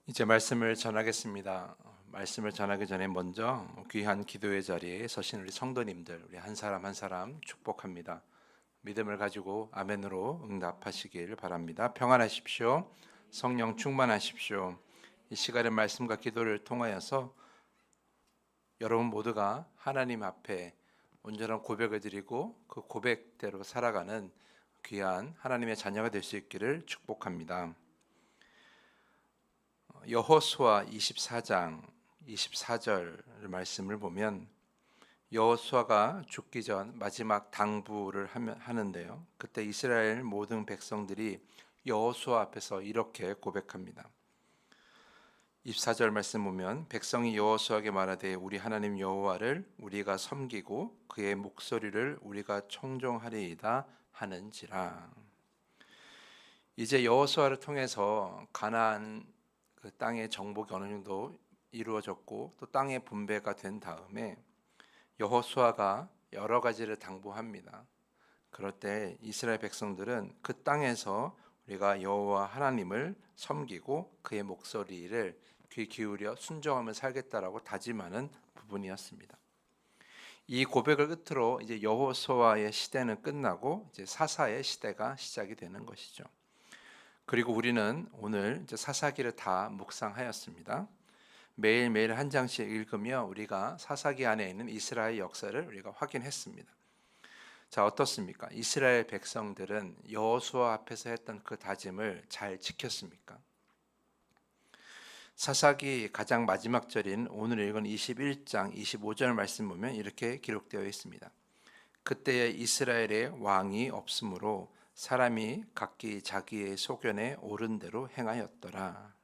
이제 말씀을 전하겠습니다. 말씀을 전하기 전에 먼저 귀한 기도의 자리에 서신 우리 성도님들, 우리 한 사람 한 사람 축복합니다. 믿음을 가지고 아멘으로 응답하시길 바랍니다. 평안하십시오. 성령 충만하십시오. 이 시간의 말씀과 기도를 통하여서 여러분 모두가 하나님 앞에 온전한 고백을 드리고 그 고백대로 살아가는 귀한 하나님의 자녀가 될 수 있기를 축복합니다. 여호수아 24장 24절 말씀을 보면 여호수아가 죽기 전 마지막 당부를 하는데요. 그때 이스라엘 모든 백성들이 여호수아 앞에서 이렇게 고백합니다. 24절 말씀 보면 백성이 여호수아에게 말하되 우리 하나님 여호와를 우리가 섬기고 그의 목소리를 우리가 청종하리이다 하는지라. 이제 여호수아를 통해서 가나안 그 땅의 정복이 어느 정도 이루어졌고 또 땅의 분배가 된 다음에 여호수아가 여러 가지를 당부합니다. 그럴 때 이스라엘 백성들은 그 땅에서 우리가 여호와 하나님을 섬기고 그의 목소리를 귀 기울여 순종하며 살겠다라고 다짐하는 부분이었습니다. 이 고백을 끝으로 이제 여호수아의 시대는 끝나고 이제 사사의 시대가 시작이 되는 것이죠. 그리고 우리는 오늘 이제 사사기를 다 묵상하였습니다. 매일매일 한 장씩 읽으며 우리가 사사기 안에 있는 이스라엘 역사를 우리가 확인했습니다. 자, 어떻습니까? 이스라엘 백성들은 여호수아 앞에서 했던 그 다짐을 잘 지켰습니까? 사사기 가장 마지막 절인 오늘 읽은 21장 25절 말씀 보면 이렇게 기록되어 있습니다. 그때에 이스라엘의 왕이 없으므로 사람이 각기 자기의 소견에 옳은 대로 행하였더라.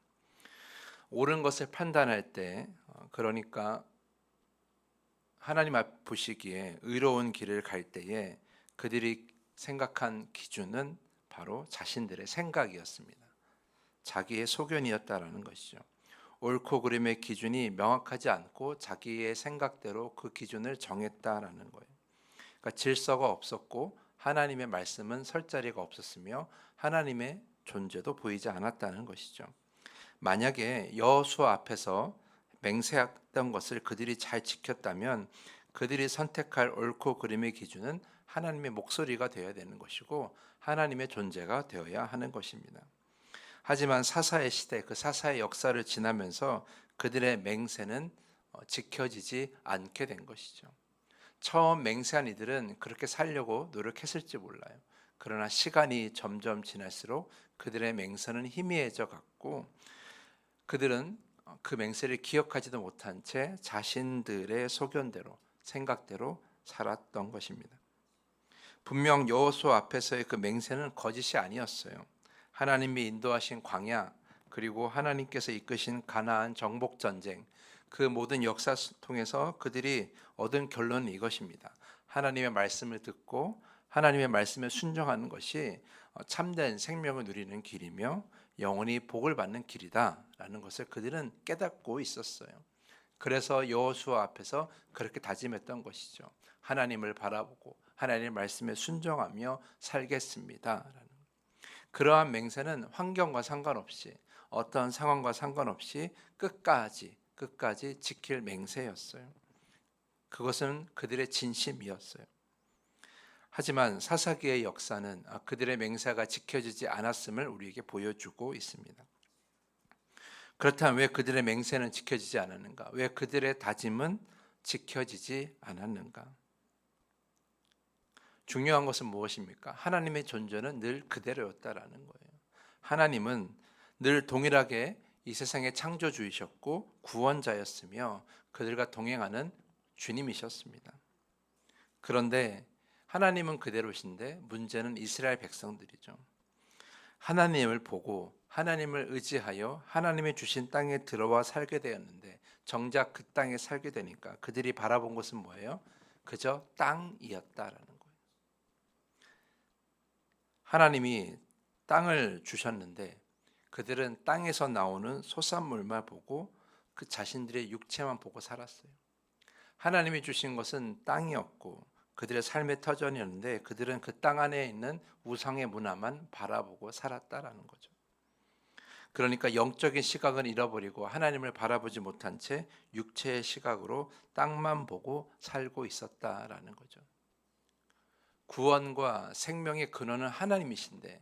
옳은 것을 판단할 때 그러니까 하나님 앞 보시기에 의로운 길을 갈 때에 그들이 생각한 기준은 바로 자신들의 생각이었습니다. 자기의 소견이었다라는 것이죠. 옳고 그름의 기준이 명확하지 않고 자기의 생각대로 그 기준을 정했다라는 거예요. 그러니까 질서가 없었고 하나님의 말씀은 설 자리가 없었으며 하나님의 존재도 보이지 않았다는 것이죠. 만약에 여호수아 앞에서 맹세했던 것을 그들이 잘 지켰다면 그들이 선택할 옳고 그름의 기준은 하나님의 목소리가 되어야 되는 것이고 하나님의 존재가 되어야 하는 것입니다. 하지만 사사의 시대, 그 사사의 역사를 지나면서 그들의 맹세는 지켜지지 않게 된 것이죠. 처음 맹세한 이들은 그렇게 살려고 노력했을지 몰라요. 그러나 시간이 점점 지날수록 그들의 맹세는 희미해져 갔고 그들은 그 맹세를 기억하지도 못한 채 자신들의 소견대로 생각대로 살았던 것입니다. 분명 여호수아 앞에서의 그 맹세는 거짓이 아니었어요. 하나님이 인도하신 광야 그리고 하나님께서 이끄신 가나안 정복 전쟁 그 모든 역사 통해서 그들이 얻은 결론은 이것입니다. 하나님의 말씀을 듣고 하나님의 말씀에 순종하는 것이 참된 생명을 누리는 길이며 영원히 복을 받는 길이다라는 것을 그들은 깨닫고 있었어요. 그래서 여호수아 앞에서 그렇게 다짐했던 것이죠. 하나님을 바라보고 하나님의 말씀에 순종하며 살겠습니다라는. 그러한 맹세는 환경과 상관없이 어떤 상황과 상관없이 끝까지 지킬 맹세였어요. 그것은 그들의 진심이었어요. 하지만 사사기의 역사는 그들의 맹세가 지켜지지 않았음을 우리에게 보여주고 있습니다. 그렇다면 왜 그들의 맹세는 지켜지지 않았는가? 왜 그들의 다짐은 지켜지지 않았는가? 중요한 것은 무엇입니까? 하나님의 존재는 늘 그대로였다라는 거예요. 하나님은 늘 동일하게 이 세상의 창조주이셨고 구원자였으며 그들과 동행하는 주님이셨습니다. 그런데 하나님은 그대로신데 문제는 이스라엘 백성들이죠. 하나님을 보고 하나님을 의지하여 하나님의 주신 땅에 들어와 살게 되었는데 정작 그 땅에 살게 되니까 그들이 바라본 것은 뭐예요? 그저 땅이었다라는 거예요. 하나님이 땅을 주셨는데 그들은 땅에서 나오는 소산물만 보고 그 자신들의 육체만 보고 살았어요. 하나님이 주신 것은 땅이었고 그들의 삶의 터전이었는데 그들은 그 땅 안에 있는 우상의 문화만 바라보고 살았다라는 거죠. 그러니까 영적인 시각은 잃어버리고 하나님을 바라보지 못한 채 육체의 시각으로 땅만 보고 살고 있었다라는 거죠. 구원과 생명의 근원은 하나님이신데,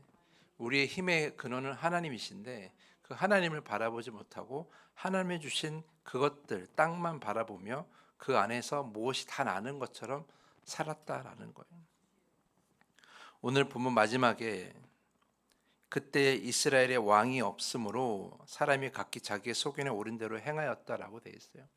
우리의 힘의 근원은 하나님이신데, 그 하나님을 바라보지 못하고 하나님이 주신 그것들 땅만 바라보며 그 안에서 무엇이 다 나는 것처럼 살았다라는 거예요. 오늘 본문 마지막에 그때 이스라엘의 왕이 없으므로 사람이 각기 자기의 소견에 오른 대로 행하였다라고 되어 있어요.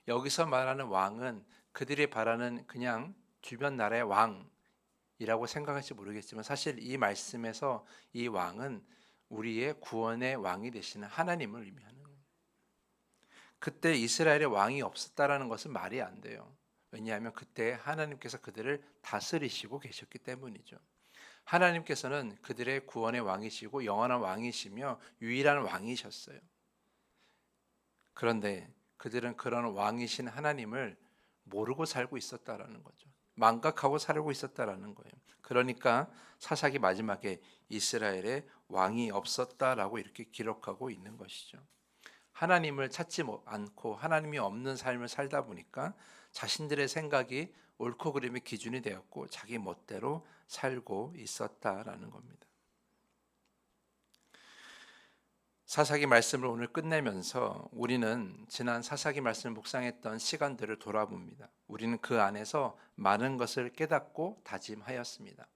여기서 말하는 왕은 그들이 바라는 그냥 주변 나라의 왕이라고 생각할지 모르겠지만, 사실 이 말씀에서 이 왕은 우리의 구원의 왕이 되시는 하나님을 의미하는 거예요. 그때 이스라엘의 왕이 없었다라는 것은 말이 안 돼요. 왜냐하면 그때 하나님께서 그들을 다스리시고 계셨기 때문이죠. 하나님께서는 그들의 구원의 왕이시고 영원한 왕이시며 유일한 왕이셨어요. 그런데 그들은 그런 왕이신 하나님을 모르고 살고 있었다라는 거죠. 망각하고 살고 있었다라는 거예요. 그러니까 사사기 마지막에 이스라엘에 왕이 없었다라고 이렇게 기록하고 있는 것이죠. 하나님을 찾지 않고 하나님이 없는 삶을 살다 보니까 자신들의 생각이 옳고 그름의 기준이 되었고 자기 멋대로 살고 있었다라는 겁니다. 사사기 말씀을 오늘 끝내면서 우리는 지난 사사기 말씀을 묵상했던 시간들을 돌아봅니다. 우리는 그 안에서 많은 것을 깨닫고 다짐하였습니다.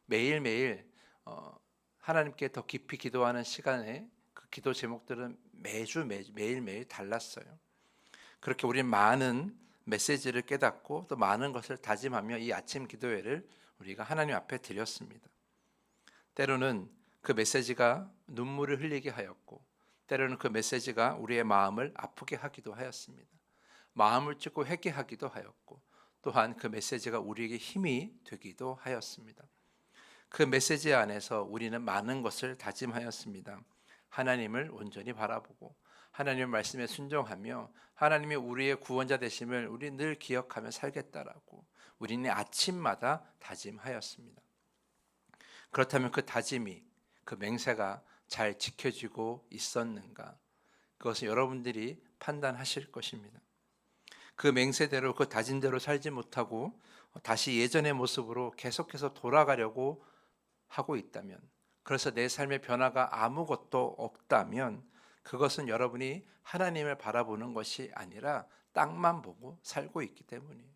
매일매일 하나님께 더 깊이 기도하는 시간에 그 기도 제목들은 매일매일 달랐어요. 그렇게 우리는 많은 메시지를 깨닫고 또 많은 것을 다짐하며 이 아침 기도회를 우리가 하나님 앞에 드렸습니다. 때로는 그 메시지가 눈물을 흘리게 하였고, 때로는 그 메시지가 우리의 마음을 아프게 하기도 하였습니다. 마음을 찢고 회개하기도 하였고, 또한 그 메시지가 우리에게 힘이 되기도 하였습니다. 그 메시지 안에서 우리는 많은 것을 다짐하였습니다. 하나님을 온전히 바라보고 하나님의 말씀에 순종하며 하나님이 우리의 구원자 되심을 우리 늘 기억하며 살겠다라고 우리는 아침마다 다짐하였습니다. 그렇다면 그 다짐이, 그 맹세가 잘 지켜지고 있었는가? 그것은 여러분들이 판단하실 것입니다. 그 맹세대로 그 다짐대로 살지 못하고 다시 예전의 모습으로 계속해서 돌아가려고 하고 있다면, 그래서 내 삶의 변화가 아무것도 없다면 그것은 여러분이 하나님을 바라보는 것이 아니라 땅만 보고 살고 있기 때문이에요.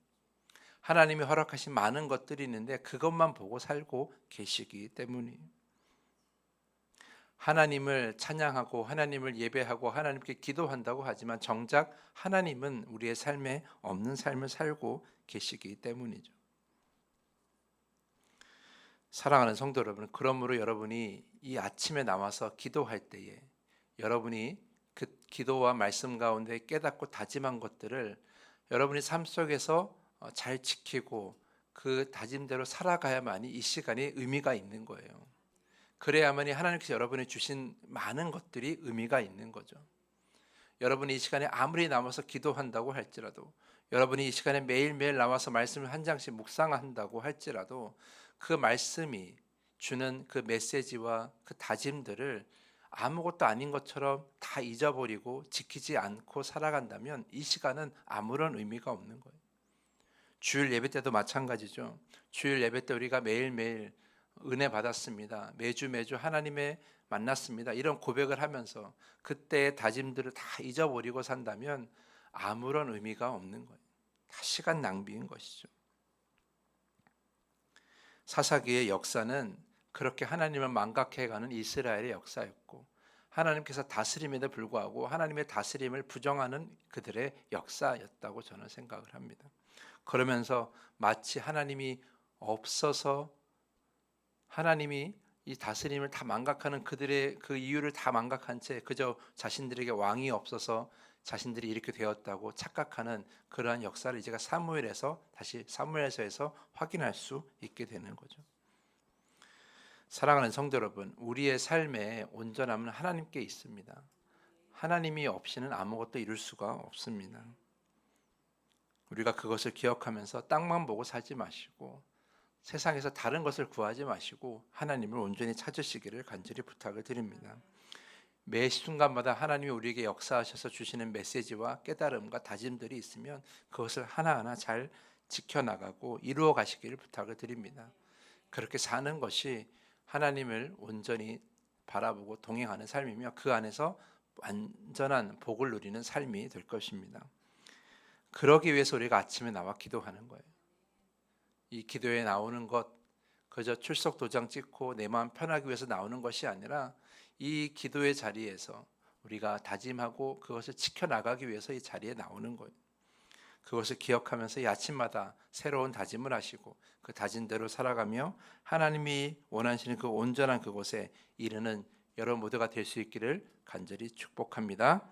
하나님이 허락하신 많은 것들이 있는데 그것만 보고 살고 계시기 때문이에요. 하나님을 찬양하고 하나님을 예배하고 하나님께 기도한다고 하지만 정작 하나님은 우리의 삶에 없는 삶을 살고 계시기 때문이죠. 사랑하는 성도 여러분, 그러므로 여러분이 이 아침에 나와서 기도할 때에 여러분이 그 기도와 말씀 가운데 깨닫고 다짐한 것들을 여러분이 삶 속에서 잘 지키고 그 다짐대로 살아가야만이 이 시간이 의미가 있는 거예요. 그래야만이 하나님께서 여러분이 주신 많은 것들이 의미가 있는 거죠. 여러분이 이 시간에 아무리 남아서 기도한다고 할지라도, 여러분이 이 시간에 매일매일 나와서 말씀을 한 장씩 묵상한다고 할지라도 그 말씀이 주는 그 메시지와 그 다짐들을 아무것도 아닌 것처럼 다 잊어버리고 지키지 않고 살아간다면 이 시간은 아무런 의미가 없는 거예요. 주일 예배 때도 마찬가지죠. 주일 예배 때 우리가 매일매일 은혜 받았습니다. 매주 하나님의 만났습니다. 이런 고백을 하면서 그때의 다짐들을 다 잊어버리고 산다면 아무런 의미가 없는 거예요. 다 시간 낭비인 것이죠. 사사기의 역사는 그렇게 하나님을 망각해가는 이스라엘의 역사였고, 하나님께서 다스림에도 불구하고 하나님의 다스림을 부정하는 그들의 역사였다고 저는 생각을 합니다. 그러면서 마치 하나님이 없어서 하나님이 이 다스림을 다 망각하는 그들의 그 이유를 다 망각한 채 그저 자신들에게 왕이 없어서 자신들이 이렇게 되었다고 착각하는 그러한 역사를 이제가 다시 사무엘서에서 확인할 수 있게 되는 거죠. 사랑하는 성도 여러분, 우리의 삶의 온전함은 하나님께 있습니다. 하나님이 없이는 아무것도 이룰 수가 없습니다. 우리가 그것을 기억하면서 땅만 보고 살지 마시고 세상에서 다른 것을 구하지 마시고 하나님을 온전히 찾으시기를 간절히 부탁을 드립니다. 매 순간마다 하나님이 우리에게 역사하셔서 주시는 메시지와 깨달음과 다짐들이 있으면 그것을 하나하나 잘 지켜나가고 이루어 가시기를 부탁을 드립니다. 그렇게 사는 것이 하나님을 온전히 바라보고 동행하는 삶이며 그 안에서 완전한 복을 누리는 삶이 될 것입니다. 그러기 위해서 우리가 아침에 나와 기도하는 거예요. 이 기도에 나오는 것 그저 출석 도장 찍고 내 마음 편하기 위해서 나오는 것이 아니라 이 기도의 자리에서 우리가 다짐하고 그것을 지켜나가기 위해서 이 자리에 나오는 거예요. 그것을 기억하면서 이 아침마다 새로운 다짐을 하시고 그 다짐대로 살아가며 하나님이 원하시는 그 온전한 그곳에 이르는 여러분 모두가 될 수 있기를 간절히 축복합니다.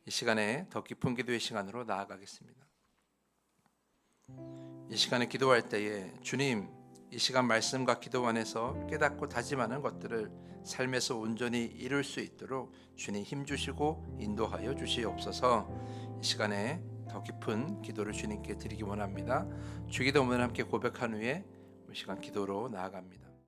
이 시간에 더 깊은 기도의 시간으로 나아가겠습니다. 이 시간에 기도할 때에 주님, 이 시간 말씀과 기도 안에서 깨닫고 다짐하는 것들을 삶에서 온전히 이룰 수 있도록 주님 힘주시고 인도하여 주시옵소서. 이 시간에 더 깊은 기도를 주님께 드리기 원합니다. 주기도문을 함께 고백한 후에 이 시간 기도로 나아갑니다.